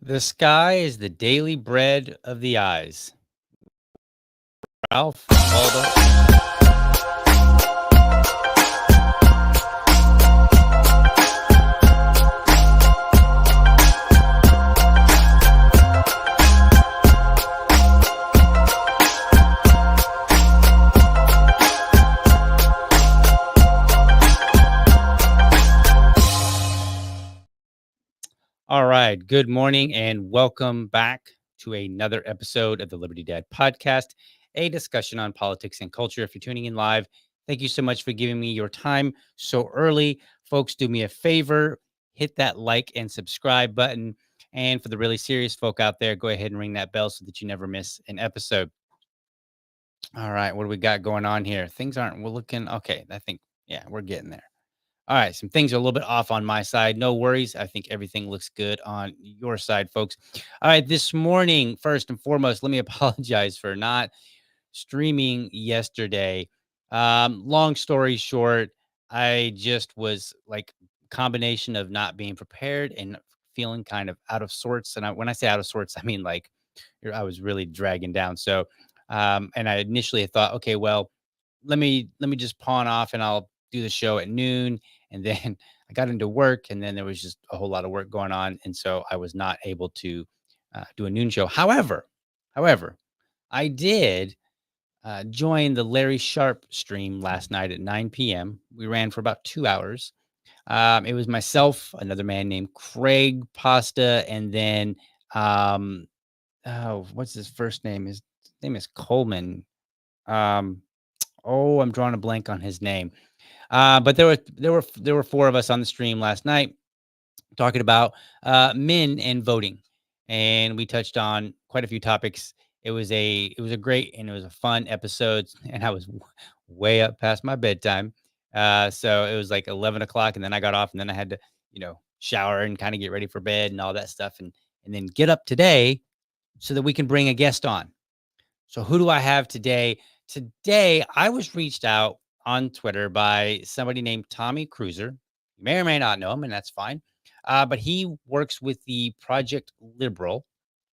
The sky is the daily bread of the eyes. Ralph Waldo. All right. Good morning and welcome back to another episode of the Liberty Dad podcast, a discussion on politics and culture. If you're tuning in live, thank you so much for giving me your time so early. Folks, do me a favor, hit that like and subscribe button. And for the really serious folk out there, go ahead and ring that bell so that you never miss an episode. All right. What do we got going on here? Things aren't, we're looking, okay. I think, yeah, we're getting there. All right, some things are a little bit off on my side. No worries. I think everything looks good on your side, folks. All right, this morning, first and foremost, let me apologize for not streaming yesterday. Long story short, I just was like combination of not being prepared and feeling kind of out of sorts. And when I say out of sorts, I mean like I was really dragging down. So, and I initially thought, okay, well, let me just pawn off and I'll do the show at noon. And then I got into work, and then there was just a whole lot of work going on, and so I was not able to do a noon show. However, I did join the Larry Sharp stream last night at 9 p.m. We ran for about 2 hours. It was myself, another man named Craig Pasta, and then oh, what's his first name? His name is Coleman. Um, oh, I'm drawing a blank on his name. But there were four of us on the stream last night talking about men and voting, and we touched on quite a few topics. It was a great and it was a fun episode, and I was way up past my bedtime. So it was like 11 o'clock, and then I got off, and then I had to shower and kind of get ready for bed and all that stuff, and then get up today so that we can bring a guest on. So who do I have today? Today, I was reached out on Twitter by somebody named Tommy Creuzer. You may or may not know him, and that's fine. But he works with the Project Liberal,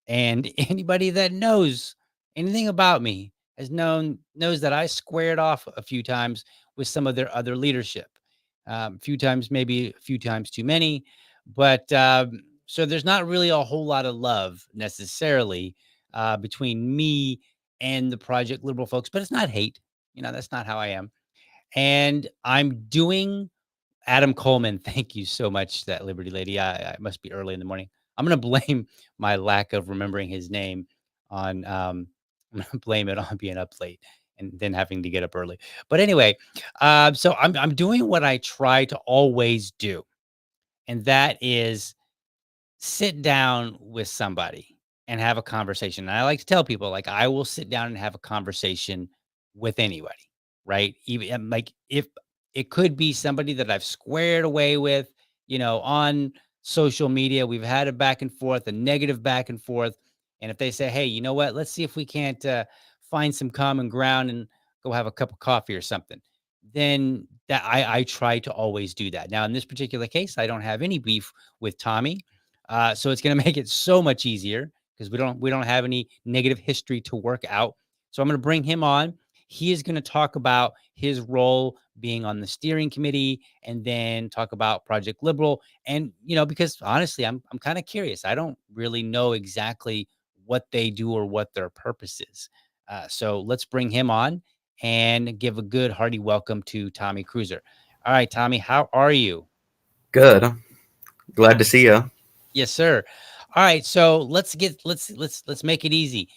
and anybody that knows anything about me knows that I squared off a few times with some of their other leadership. A few times, maybe a few times too many, but so there's not really a whole lot of love necessarily between me and the Project Liberal folks, but it's not hate. That's not how I am. And I'm doing Adam Coleman. Thank you so much, that Liberty lady. I must be early in the morning. I'm going to blame my lack of remembering his name on, I'm going to blame it on being up late and then having to get up early. But anyway, so I'm doing what I try to always do. And that is sit down with somebody and have a conversation. And I like to tell people, like, I will sit down and have a conversation with anybody, right? Even like if it could be somebody that I've squared away with, on social media, we've had a back and forth, a negative back and forth. And if they say, hey, you know what, let's see if we can't find some common ground and go have a cup of coffee or something, then that I try to always do that. Now, in this particular case, I don't have any beef with Tommy. So it's going to make it so much easier because we don't have any negative history to work out. So I'm going to bring him on. He is going to talk about his role being on the steering committee, and then talk about Project Liberal. And because honestly, I'm kind of curious. I don't really know exactly what they do or what their purpose is. So let's bring him on and give a good hearty welcome to Tommy Creuzer. All right, Tommy, how are you? Good. Glad to see you. Yes, sir. All right, so let's make it easy.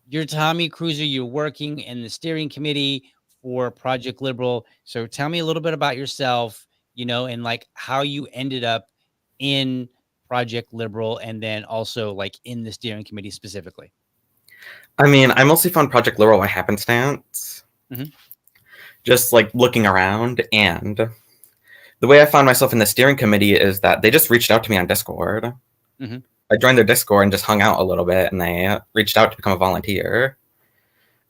You're Tommy Creuzer. You're working in the steering committee for Project Liberal. So tell me a little bit about yourself, and like how you ended up in Project Liberal, and then also like in the steering committee specifically. I mean, I mostly found Project Liberal by happenstance. Just like looking around, and the way I found myself in the steering committee is that they just reached out to me on Discord. I joined their Discord and just hung out a little bit, and they reached out to become a volunteer.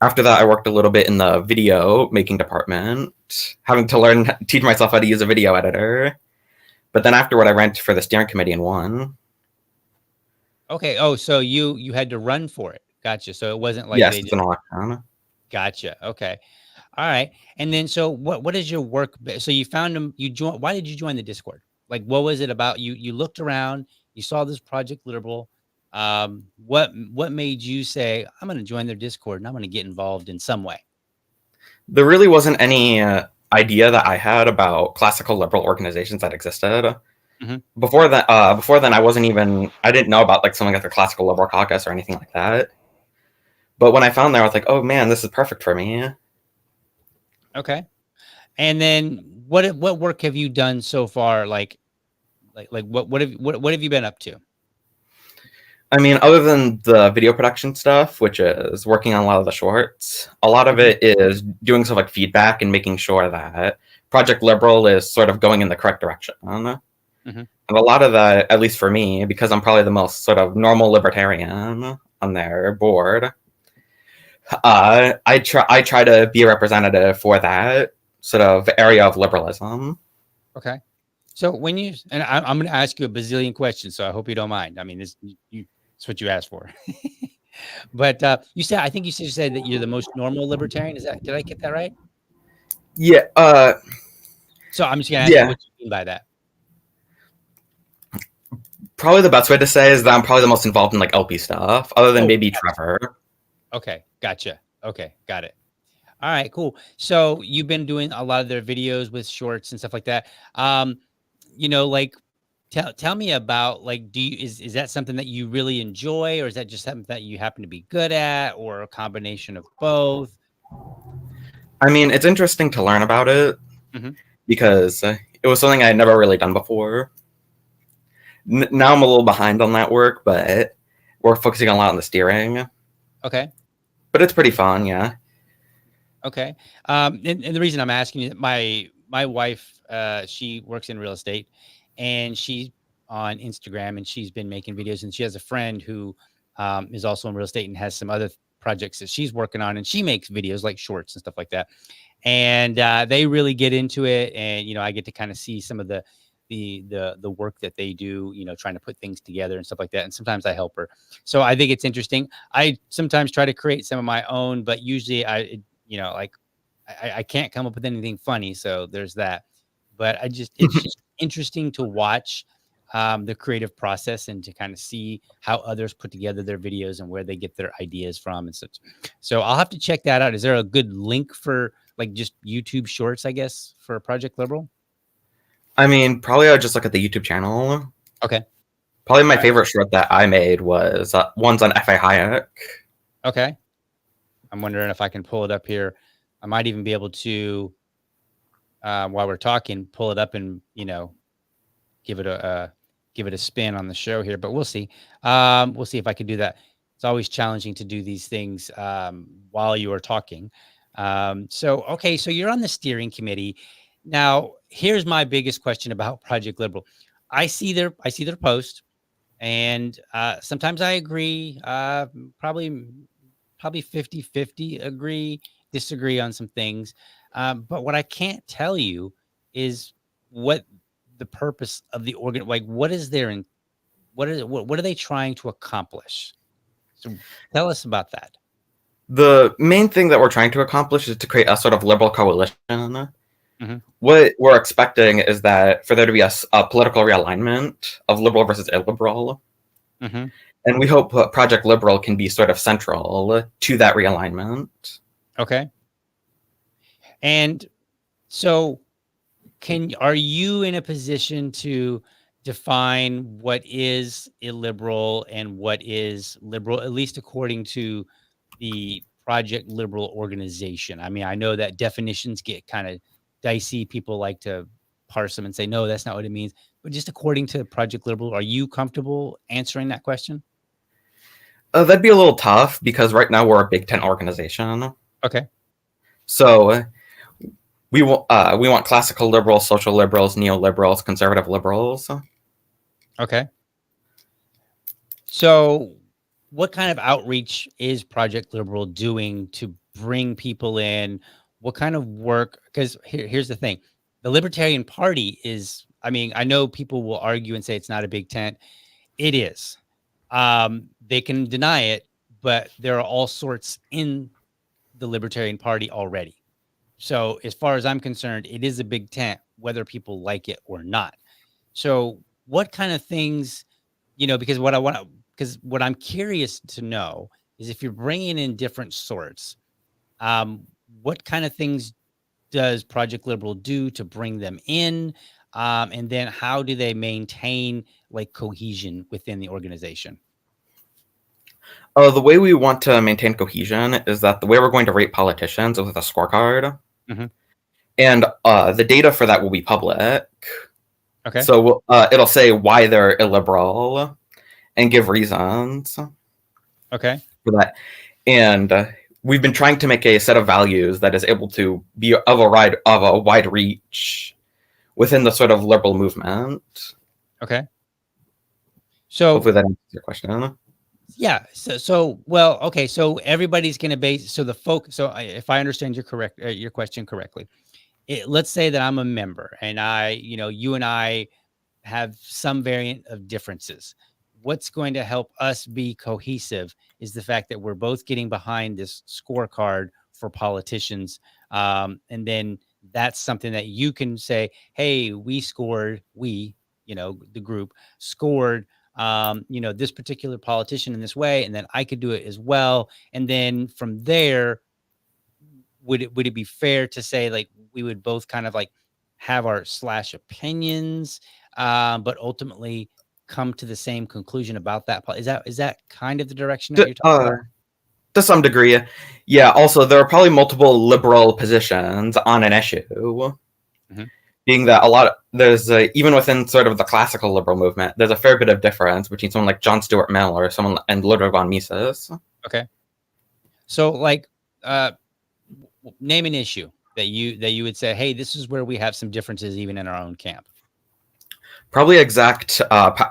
After that, I worked a little bit in the video making department, having to teach myself how to use a video editor. But then afterward, I ran for the steering committee and won. Okay. Oh, so you had to run for it. Gotcha. So it wasn't like Yes, they it's just an election. gotcha. Okay. All right. And then so what is your work so you found them you joined why did you join the Discord? Like what was it about you looked around, you saw this Project Liberal. What made you say I'm going to join their Discord and I'm going to get involved in some way? There really wasn't any idea that I had about classical liberal organizations that existed. Mhm. Before then, I didn't know about like something like the Classical Liberal Caucus or anything like that. But when I found there, I was like, oh man, this is perfect for me. Okay. And then what work have you done so far like what have you been up to? I mean, other than the video production stuff, which is working on a lot of the shorts, a lot of Mhm. it is doing stuff like feedback and making sure that Project Liberal is sort of going in the correct direction. And Mhm. a lot of that, at least for me, because I'm probably the most sort of normal libertarian on their board, I try to be a representative for that sort of area of liberalism. Okay. So when you and I'm going to ask you a bazillion questions, so I hope you don't mind. I mean, this it's what you asked for. But you said I think you said that you're the most normal libertarian. Is that did I get that right? Yeah, So I'm just going to ask you yeah. what you mean by that. Probably the best way to say is that I'm probably the most involved in like LP stuff, other than Oh, maybe gotcha. Trevor. Okay, gotcha. Okay, got it. All right, cool. So you've been doing a lot of their videos with shorts and stuff like that. Um, like tell me about like do you is that something that you really enjoy or is that just something that you happen to be good at or a combination of both? I mean, it's interesting to learn about it Mhm. because it was something I had never really done before. Now I'm a little behind on that work, but we're focusing a lot on the steering. Okay. But it's pretty fun, yeah. Okay. And the reason I'm asking you, my wife, she works in real estate, and she's on Instagram, and she's been making videos, and she has a friend who is also in real estate and has some other projects that she's working on, and she makes videos like shorts and stuff like that. And they really get into it, and I get to kind of see some of the work that they do, trying to put things together and stuff like that. And sometimes I help her, so I think it's interesting. I sometimes try to create some of my own, but usually like I can't come up with anything funny, so there's that. But it's just interesting to watch the creative process and to kind of see how others put together their videos and where they get their ideas from and such. So I'll have to check that out. Is there a good link for like just YouTube Shorts, I guess, for Project Liberal? I mean, probably I would just look at the YouTube channel. Okay. Probably my All right. favorite short that I made was ones on F.A. Hayek. Okay. I'm wondering if I can pull it up here. I might even be able to, while we're talking, pull it up and give it give it a spin on the show here, but we'll see. We'll see if I can do that. It's always challenging to do these things while you are talking. So okay, so you're on the steering committee. Now, here's my biggest question about Project Liberal. I see their post, and sometimes I agree. Probably probably 50-50 agree, disagree on some things. But what I can't tell you is what the purpose of the organ like what is their what are they trying to accomplish? So tell us about that. The main thing that we're trying to accomplish is to create a sort of liberal coalition. Mhm. What we're expecting is that for there to be a political realignment of liberal versus illiberal, Mhm. and we hope Project Liberal can be sort of central to that realignment. Okay. And so are you in a position to define what is illiberal and what is liberal, at least according to the Project Liberal organization? I mean, I know that definitions get kind of dicey. People like to parse them and say, no, that's not what it means. But just according to Project Liberal, are you comfortable answering that question? That'd be a little tough because right now we're a Big Tent organization. Okay. So we want classical liberals, social liberals, neoliberals, conservative liberals. Okay. So, what kind of outreach is Project Liberal doing to bring people in? What kind of work? Because here's the thing, the Libertarian Party is. I mean, I know people will argue and say it's not a big tent. It is. They can deny it, but there are all sorts in the Libertarian Party already. So as far as I'm concerned, it is a big tent, whether people like it or not. So what kind of things, because what I'm curious to know is if you're bringing in different sorts, um, what kind of things does Project Liberal do to bring them in? And then how do they maintain like cohesion within the organization? The way we want to maintain cohesion is that the way we're going to rate politicians is with a scorecard, Mhm. and the data for that will be public. Okay. So it'll say why they're illiberal and give reasons Okay. for that. And we've been trying to make a set of values that is able to be of a wide reach within the sort of liberal movement. Okay. So Hopefully that answers your question. yeah. So well, okay. So everybody's going to base. So the folk. So if I understand your question correctly, let's say that I'm a member, and you and I have some variant of differences. What's going to help us be cohesive is the fact that we're both getting behind this scorecard for politicians. And then that's something that you can say, hey, the group scored, this particular politician in this way. And then I could do it as well. And then from there, would it be fair to say like we would both kind of like have our slash opinions, but ultimately come to the same conclusion about that? Is that kind of the direction that To, you're talking uh, about? to some degree, yeah. Also, there are probably multiple liberal positions on an issue. Hmm. Being that there's even within sort of the classical liberal movement, there's a fair bit of difference between someone like John Stuart Mill or someone and Ludwig von Mises. Okay. So like, uh, name an issue that you would say, hey, this is where we have some differences even in our own camp. Probably exact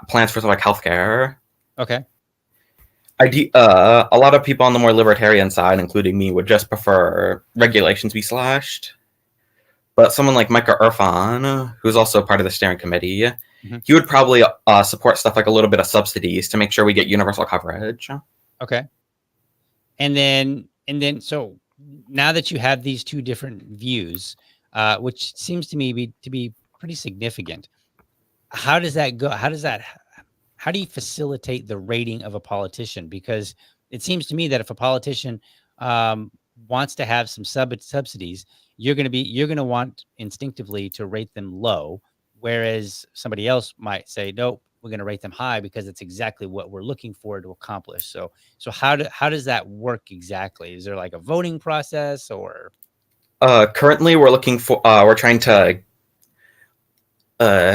plans for like healthcare. Okay. A lot of people on the more libertarian side, including me, would just prefer regulations be slashed. But someone like Micah Irfan, who's also part of the steering committee, Hmm. he would probably support stuff like a little bit of subsidies to make sure we get universal coverage. Okay. So now that you have these two different views, which seems to me to be pretty significant, how does that go? How do you facilitate the rating of a politician? Because it seems to me that if a politician um, wants to have some subsidies, you're going to want instinctively to rate them low, whereas somebody else might say, nope, we're going to rate them high because it's exactly what we're looking for to accomplish. So how does that work exactly? Is there like a voting process or? Currently, we're trying to.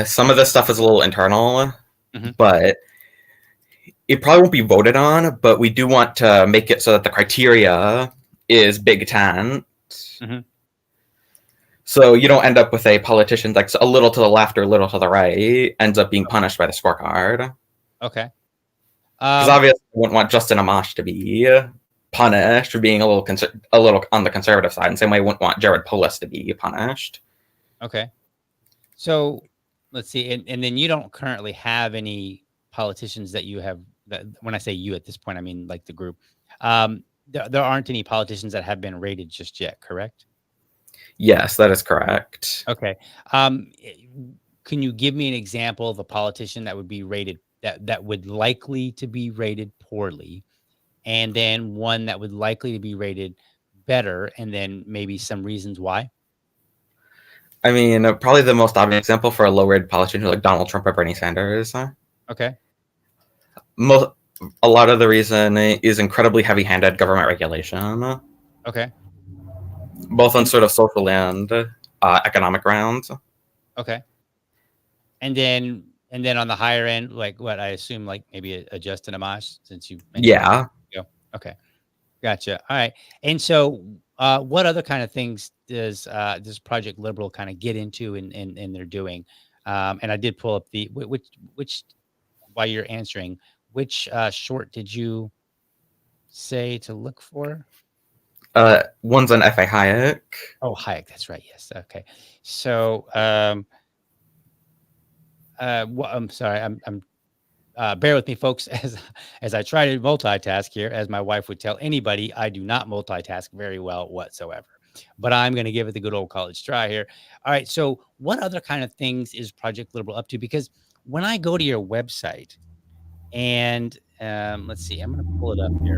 Some of this stuff is a little internal, Mhm. but it probably won't be voted on. But we do want to make it so that the criteria is Big Tent. Mhm. So you don't end up with a politician like a little to the left or a little to the right ends up being punished by the scorecard. Okay. Because Um, obviously, I wouldn't want Justin Amash to be punished for being a little on the conservative side, and same way I wouldn't want Jared Polis to be punished. okay. So let's see. And then you don't currently have any politicians that you have that when I say you at this point, I mean like the group. There aren't any politicians that have been rated just yet, correct? Yes, that is correct. Okay. Can you give me an example of a politician that would be rated that would likely to be rated poorly, and then one that would likely to be rated better, and then maybe some reasons why? I mean, probably the most obvious example for a low-rated politician like Donald Trump or Bernie Sanders. Okay. Most, a lot of the reason is incredibly heavy-handed government regulation, Okay. both on And sort of social and economic grounds. okay. And then on the higher end, like what I assume, like maybe a Justin Amash, since you mentioned him. Yeah. Yeah. Okay. Gotcha. All right. And so, what other kind of things does Project Liberal kind of get into and they're doing? And I did pull up which while you're answering, which short did you say to look for? One's on F.A. Hayek. Oh, Hayek. That's right. Yes. Okay. So, I'm sorry. I'm bear with me, folks, as I try to multitask here. As my wife would tell anybody, I do not multitask very well whatsoever. But I'm going to give it the good old college try here. All right. So, what other kind of things is Project Liberal up to? Because when I go to your website, and let's see, I'm going to pull it up here,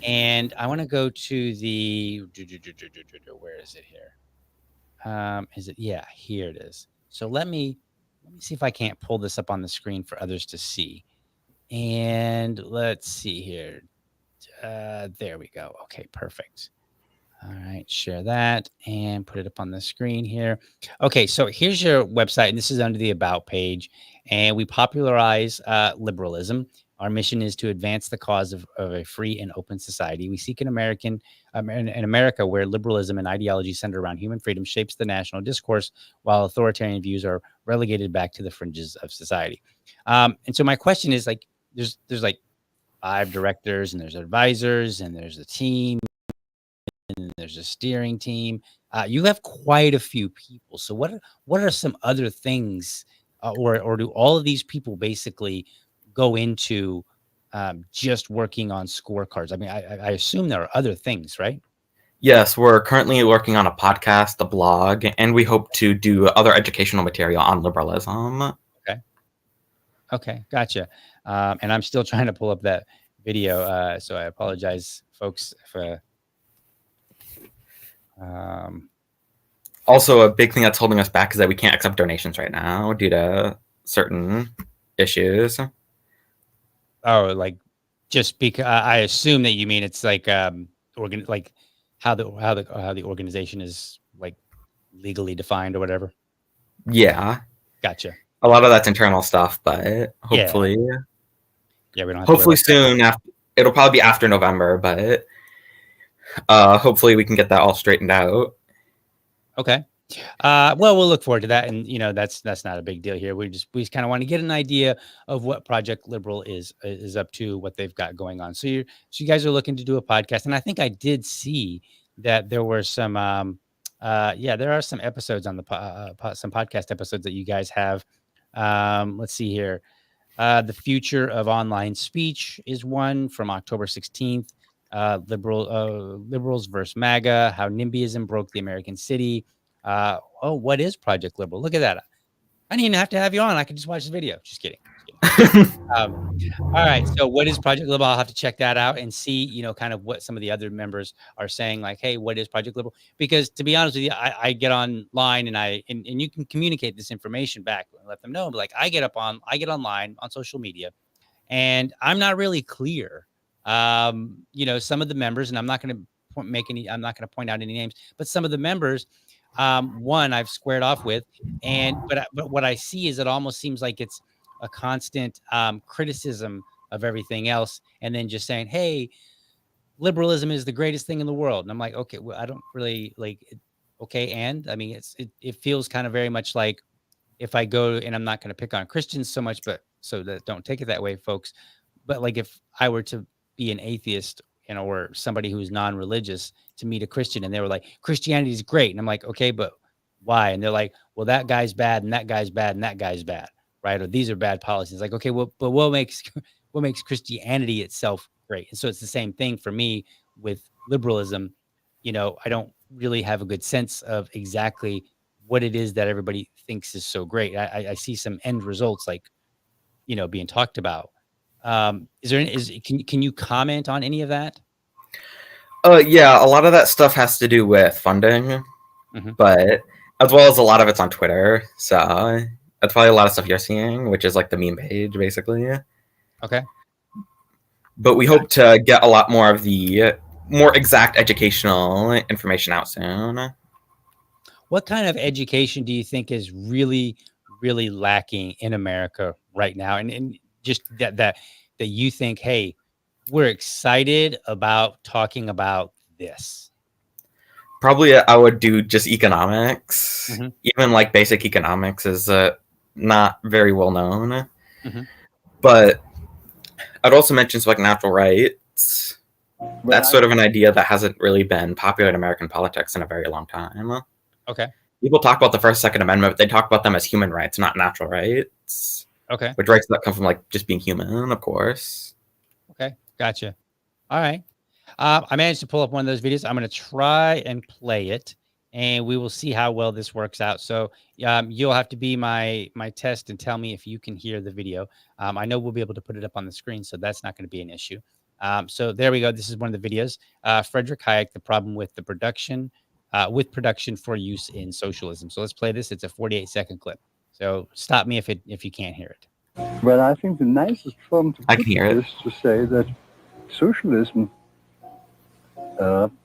and I want to go to the where is it here? Is it? Yeah, here it is. So let me see if I can't pull this up on the screen for others to see. And let's see here. There we go. Okay, perfect. All right, share that and put it up on the screen here. Okay, so here's your website, and this is under the About page. And we popularize liberalism. Our mission is to advance the cause of a free and open society. We seek an America where liberalism and ideology centered around human freedom shapes the national discourse, while authoritarian views are relegated back to the fringes of society. And so my question is like, there's like 5 directors, and there's advisors, and there's a team, and there's a steering team. You have quite a few people. So what are some other things, or do all of these people basically go into just working on scorecards? I mean, I assume there are other things, right? Yes, we're currently working on a podcast, a blog, and we hope to do other educational material on liberalism. Okay. Okay, gotcha. And I'm still trying to pull up that video, so I apologize, folks, if Also, a big thing that's holding us back is that we can't accept donations right now due to certain issues. oh, like just because I assume that you mean it's like like how the organization is like legally defined or whatever. Yeah, Gotcha. a lot of that's internal stuff, but Yeah. hopefully, Yeah, we don't have to worry hopefully about that. soon. It'll probably be after November, but hopefully we can get that all straightened out. Okay. Well, we'll look forward to that, and that's not a big deal here. We just kind of want to get an idea of what Project Liberal is up to, what they've got going on. So you guys are looking to do a podcast, and I think I did see that there were some yeah, there are some episodes on the some podcast episodes that you guys have. Let's see here. The Future of Online Speech is one from October 16th. Liberals versus MAGA, how NIMBYism broke the American city. Oh, what is Project Liberal? Look at that. I didn't even have to have you on. I could just watch the video. Just kidding. Just kidding. Um, all right. So what is Project Liberal? I'll have to check that out and see, kind of what some of the other members are saying, like, hey, what is Project Liberal? Because to be honest with you, I get online and you can communicate this information back and let them know. But like I get online on social media, and I'm not really clear. Some of the members, and I'm not going to point out any names, but some of the members, one I've squared off with, but what I see is it almost seems like it's a constant criticism of everything else, and then just saying, "Hey, liberalism is the greatest thing in the world," and I'm like, okay, well, I don't really like it. Okay, and I mean, it feels kind of very much like if I go, and I'm not going to pick on Christians so much, but so that don't take it that way, folks. But like if I were to be an atheist, or somebody who's non-religious to meet a Christian, and they were like, Christianity is great. And I'm like, okay, but why? And they're like, well, that guy's bad, and that guy's bad, and that guy's bad. Right. Or these are bad policies. Like, okay, well, but what makes what makes Christianity itself great? And so it's the same thing for me with liberalism. I don't really have a good sense of exactly what it is that everybody thinks is so great. I see some end results like, being talked about. Can you comment on any of that? Yeah, a lot of that stuff has to do with funding, but as well as a lot of it's on Twitter. So that's probably a lot of stuff you're seeing, which is like the meme page, basically. Okay. But we hope to get a lot more of the more exact educational information out soon. What kind of education do you think is really, really lacking in America right now? And just that you think, hey, we're excited about talking about this. Probably I would do just economics. Even like basic economics is not very well known. But I'd also mention like natural rights. That's sort of an idea that hasn't really been popular in American politics in a very long time. Okay. people talk about the First, Second Amendment, but they talk about them as human rights, not natural rights. Okay. Which rights that come from like just being human, of course. Okay. Gotcha. All right. I managed to pull up one of those videos. I'm going to try and play it, and we will see how well this works out. So you'll have to be my test and tell me if you can hear the video. I know we'll be able to put it up on the screen, so that's not going to be an issue. So there we go. This is one of the videos. Frederick Hayek, the problem with the production, with production for use in socialism. So let's play this. It's a 48-second clip. So stop me if you can't hear it. Well, I think the nicest form to I put can hear it it. is to say that socialism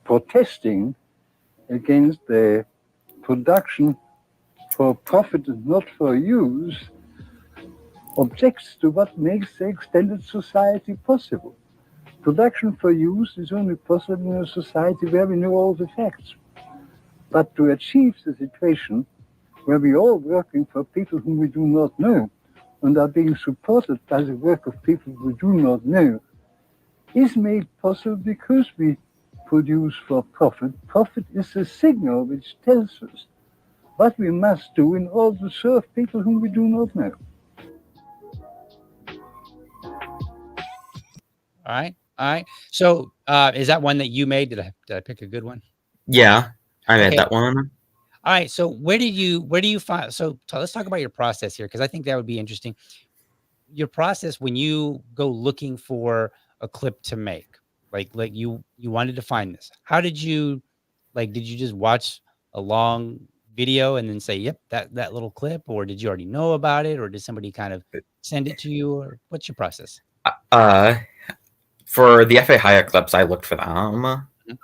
protesting against the production for profit and not for use objects to what makes the extended society possible. Production for use is only possible in a society where we know all the facts. But to achieve the situation where we are all working for people whom we do not know and are being supported by the work of people we do not know is made possible because we produce for profit. Profit is a signal which tells us what we must do in order to serve people whom we do not know. All right. All right. So is that one that you made? Did I pick a good one? Yeah, I made Okay. that one. All right. So where do you find? So let's talk about your process here, because I think that would be interesting. Your process when you go looking for a clip to make, like you wanted to find this. How did you did you just watch a long video and then say, "Yep, that little clip," or did you already know about it, or did somebody kind of send it to you, or what's your process? Uh, for the F.A. Hayek clips, I looked for them. Mhm.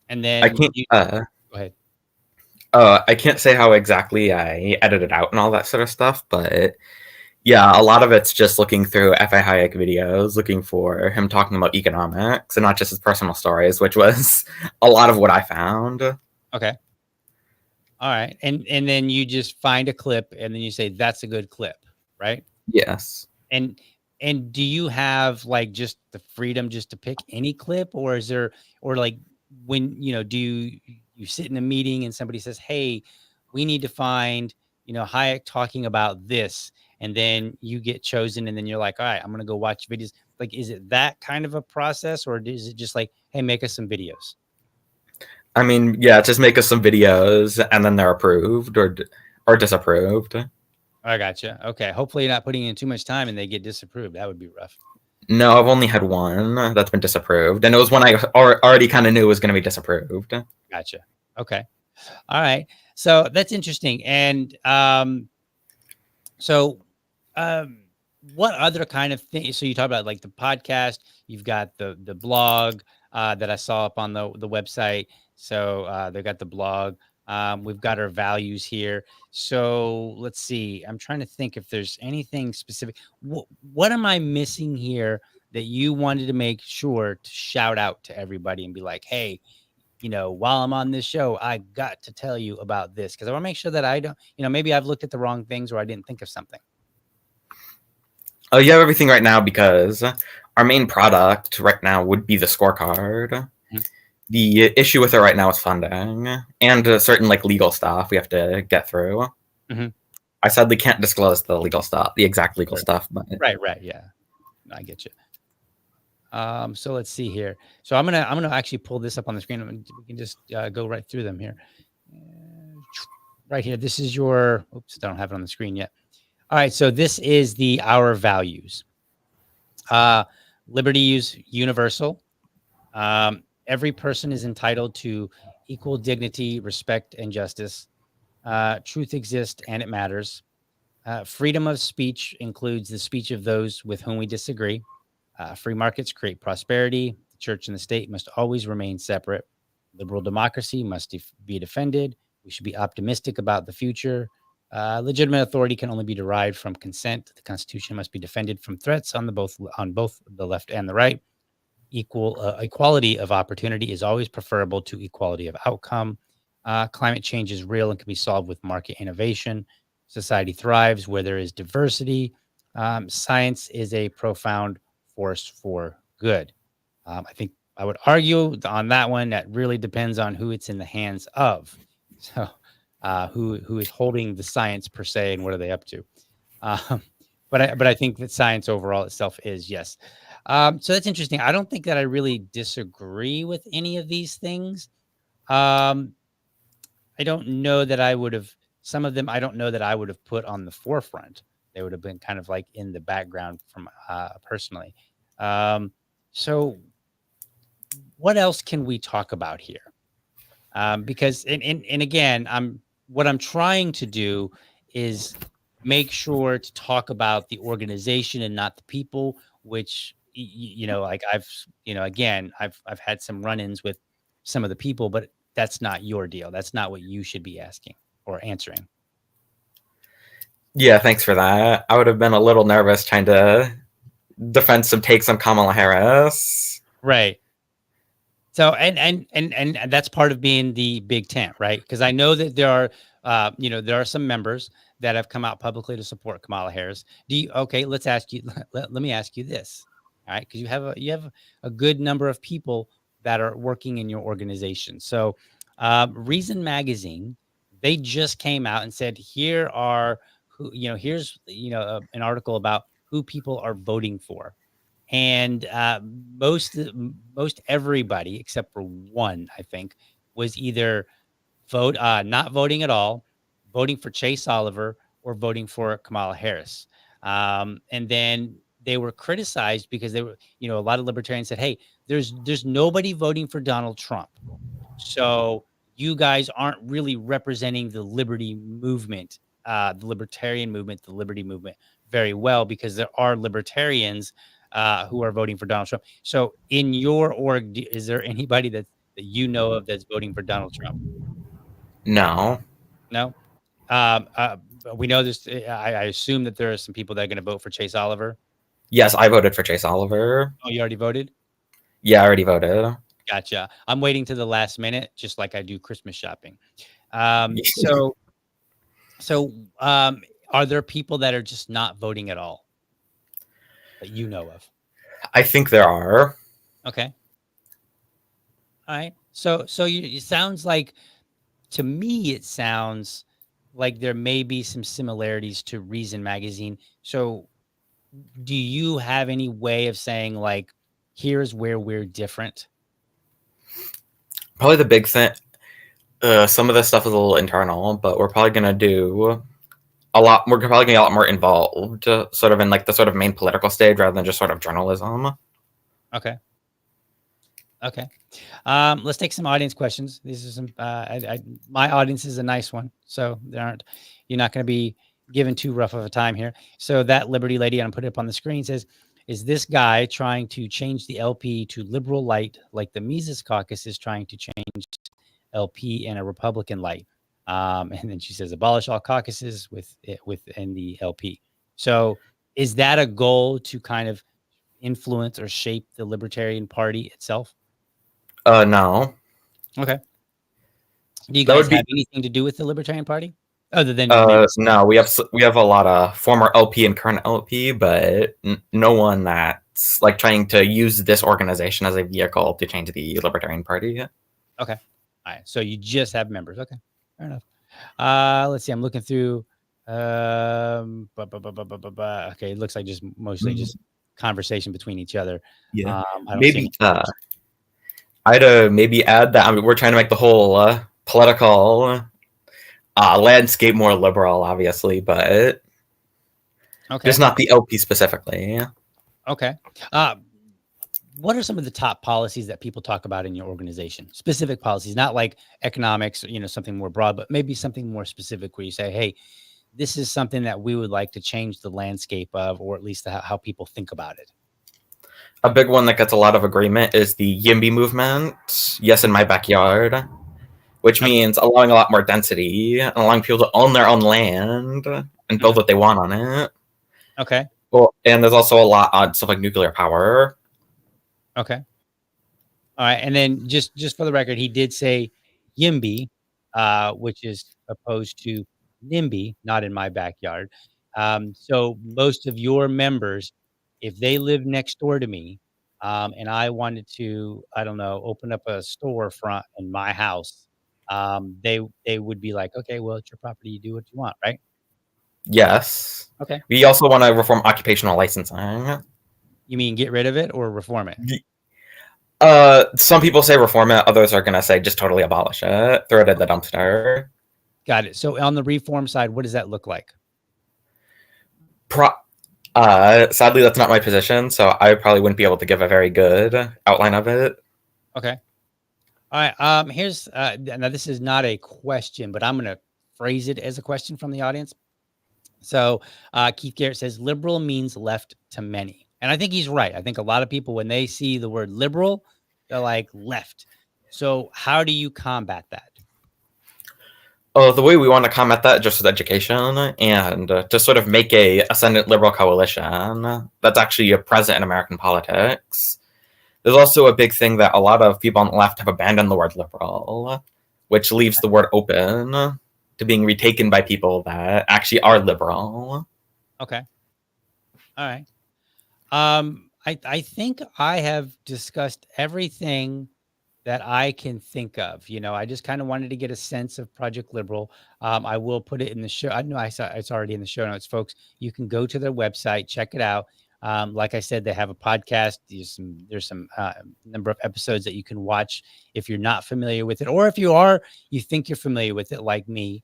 And I then can't. you go ahead. I can't say how exactly I edited out and all that sort of stuff, but yeah, a lot of it's just looking through F.A. Hayek videos, looking for him talking about economics and not just his personal stories, which was a lot of what I found. Okay. All right. And then you just find a clip and then you say that's a good clip, right? Yes. And do you have just the freedom just to pick any clip, or is there, or when do you sit in a meeting and somebody says, "Hey, we need to find Hayek talking about this," and then you get chosen and then you're like, "All right, I'm going to go watch videos." Is it that kind of a process, or is it just like, "Hey, make us some videos"? I mean, yeah, just make us some videos and then they're approved or disapproved. I gotcha. Okay. Hopefully you're not putting in too much time and they get disapproved. That would be rough. No, I've only had one that's been disapproved, and it was one I already kind of knew was going to be disapproved. Gotcha. Okay. All right. So that's interesting. And so um what other kind of thing? So you talk about the podcast, you've got the blog that I saw up on the website. So they've got the blog. We've got our values here. So let's see. I'm trying to think if there's anything specific. What am I missing here that you wanted to make sure to shout out to everybody and be like, "Hey, while I'm on this show, I got to tell you about this," because I want to make sure that I don't, maybe I've looked at the wrong things or I didn't think of something. Oh, you have everything right now because our main product right now would be the scorecard. Mhm. The issue with it right now is funding and certain legal stuff we have to get through. Mhm. I sadly can't disclose the legal stuff, the exact legal Sure. stuff, but Right. Yeah, I get you. So let's see here. So I'm gonna actually pull this up on the screen. We can just go right through them here. Right here. This is your. Oops, I don't have it on the screen yet. All right. So this is the our values. Liberty is universal. Every person is entitled to equal dignity, respect, and justice. Truth exists and it matters. Freedom of speech includes the speech of those with whom we disagree. Free markets create prosperity. The church and the state must always remain separate. Liberal democracy must be defended. We should be optimistic about the future. Legitimate authority can only be derived from consent. The Constitution must be defended from threats on both the left and the right. Equality of opportunity is always preferable to equality of outcome. Climate change is real and can be solved with market innovation. Society thrives where there is diversity. Science is a profound force for good. I think I would argue on that one that really depends on who it's in the hands of. So, who is holding the science per se, and what are they up to? Um, but I think that science overall itself is yes. So that's interesting. I don't think that I really disagree with any of these things. Um, I don't know that I would have some of them. I don't know that I would have put on the forefront. They would have been kind of like in the background from personally. Um, so what else can we talk about here? Because and again, what I'm trying to do is make sure to talk about the organization and not the people, which like again, I've had some run-ins with some of the people, but that's not your deal. That's not what you should be asking or answering. Yeah, thanks for that. I would have been a little nervous trying to defend some takes on Kamala Harris. Right. So and that's part of being the big tent, right? Because I know that there are there are some members that have come out publicly to support Kamala Harris. Okay, let's ask you let me ask you this. All right, because you have a good number of people that are working in your organization. So Reason Magazine, they just came out and said, here are who, here's an article about who people are voting for, and most everybody except for one, I think, was either not voting at all, voting for Chase Oliver, or voting for Kamala Harris. And then they were criticized because they were, a lot of libertarians said, "Hey, there's nobody voting for Donald Trump, so you guys aren't really representing the liberty movement, the libertarian movement, the liberty movement very well, because there are libertarians who are voting for Donald Trump." So in your org, is there anybody that you know of that's voting for Donald Trump? No. No. Um, uh, we know this. I assume that there are some people that are going to vote for Chase Oliver. Yes, I voted for Chase Oliver. Oh, you already voted? Yeah, I already voted. Gotcha. I'm waiting to the last minute, just like I do Christmas shopping. So are there people that are just not voting at all that you know of? I think there are. Okay. All right. So it sounds like, to me, it sounds like there may be some similarities to Reason Magazine. So do you have any way of saying, like, here's where we're different? Probably the big thing. Some of this stuff is a little internal, but we're probably gonna do a lot. We're probably gonna get a lot more involved, sort of in like the sort of main political stage rather than just sort of journalism. Okay. Okay. Let's take some audience questions. These are some, my audience is a nice one, so you're not going to be given too rough of a time here. So that Liberty lady, I'm putting it up on the screen, says, is this guy trying to change the LP to liberal light, like the Mises Caucus is trying to change LP in a Republican light? And then she says, abolish all caucuses within the LP. So is that a goal to kind of influence or shape the Libertarian Party itself? No. Okay. Do you That guys would be have anything to do with the Libertarian Party other than members? no. We have a lot of former LP and current LP, but no one that's like trying to use this organization as a vehicle to change the Libertarian Party. Okay. All right. So you just have members. Okay. Fair enough. Let's see. I'm looking through. Okay. It looks like just mostly just conversation between each other. Yeah. I don't see Maybe any. I'd maybe add that we're trying to make the whole political landscape more liberal, obviously, but Okay. just not the LP specifically. Okay. What are some of the top policies that people talk about in your organization? Specific policies, not like economics, something more broad, but maybe something more specific where you say, hey, this is something that we would like to change the landscape of, or at least how people think about it. A big one that gets a lot of agreement is the YIMBY movement. Yes, in my backyard, which means allowing a lot more density and allowing people to own their own land and build what they want on it. Okay. Well, and there's also a lot on stuff like nuclear power. Okay. All right. And then just for the record, he did say YIMBY, which is opposed to NIMBY, not in my backyard. So most of your members, if they live next door to me, and I wanted to, I don't know, open up a storefront in my house, they would be like, okay, well, it's your property, you do what you want, right? Yes. Okay. We also want to reform occupational licensing. You mean get rid of it or reform it? Some people say reform it. Others are going to say just totally abolish it, throw it in the dumpster. Got it. So on the reform side, what does that look like? Sadly, that's not my position, so I probably wouldn't be able to give a very good outline of it. Okay. All right. Here's now this is not a question, but I'm gonna phrase it as a question from the audience. So Keith Garrett says liberal means left to many. And I think he's right. I think a lot of people, when they see the word liberal, they're like left. So how do you combat that? The way we want to combat that just with education and to sort of make a ascendant liberal coalition that's actually present in American politics. There's also a big thing that a lot of people on the left have abandoned the word liberal, which leaves the word open to being retaken by people that actually are liberal. Okay. All right. I think I have discussed everything that I can think of. I just kind of wanted to get a sense of Project Liberal. I will put it in the show. I know I saw it's already in the show notes, folks. You can go to their website, check it out. Like I said, they have a podcast. There's some number of episodes that you can watch if you're not familiar with it, or if you are, you think you're familiar with it, like me,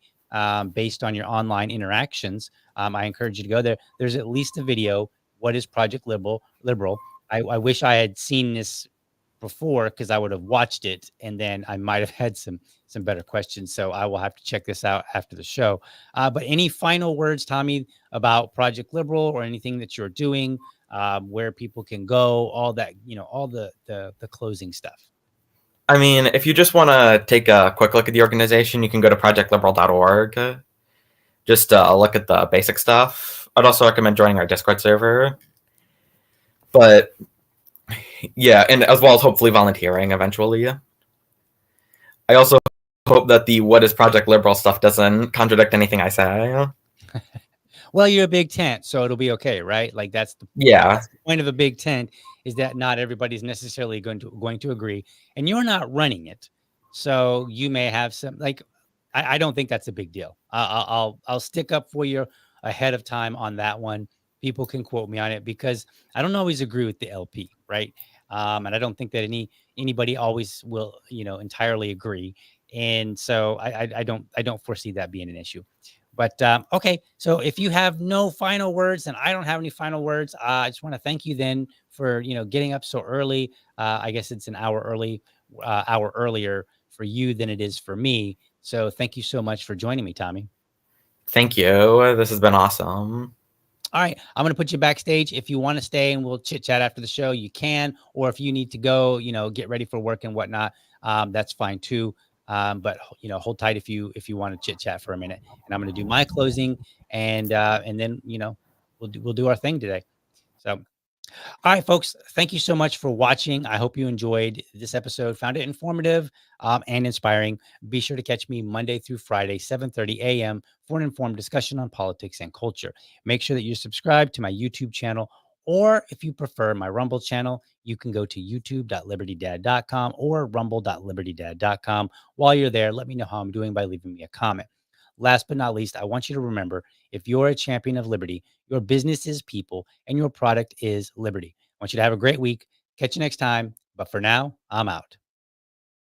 based on your online interactions. I encourage you to go there. There's at least a video. What is Project Liberal? I wish I had seen this before, because I would have watched it and then I might have had some better questions. So I will have to check this out after the show. But any final words, Tommy, about Project Liberal or anything that you're doing, where people can go, all that, all the closing stuff. I mean, if you just want to take a quick look at the organization, you can go to projectliberal.org. Just look at the basic stuff. I'd also recommend joining our Discord server. But yeah, and as well as hopefully volunteering eventually. I also hope that the what is Project Liberal stuff doesn't contradict anything I say. Well, you're a big tent, so it'll be okay, right? Like that's the point of a big tent, is that not everybody's necessarily going to agree, and you're not running it, so you may have some like. I don't think that's a big deal. I'll stick up for you ahead of time on that one. People can quote me on it, because I don't always agree with the LP, right? And I don't think that anybody always will, entirely agree. And so I don't foresee that being an issue. But okay, so if you have no final words, and I don't have any final words, I just want to thank you then for getting up so early. I guess it's an hour earlier for you than it is for me. So thank you so much for joining me, Tommy. Thank you. This has been awesome. All right, I'm going to put you backstage. If you want to stay and we'll chit chat after the show, you can. Or if you need to go, get ready for work and whatnot, that's fine too. But hold tight if you want to chit chat for a minute. And I'm going to do my closing, and then we'll do our thing today. So. All right, folks, thank you so much for watching. I hope you enjoyed this episode, found it informative and inspiring. Be sure to catch me Monday through Friday, 7:30 a.m. for an informed discussion on politics and culture. Make sure that you're subscribed to my YouTube channel, or if you prefer my Rumble channel, you can go to youtube.libertydad.com or rumble.libertydad.com. While you're there, let me know how I'm doing by leaving me a comment. Last but not least, I want you to remember, if you're a champion of liberty, your business is people and your product is liberty. I want you to have a great week. Catch you next time. But for now, I'm out.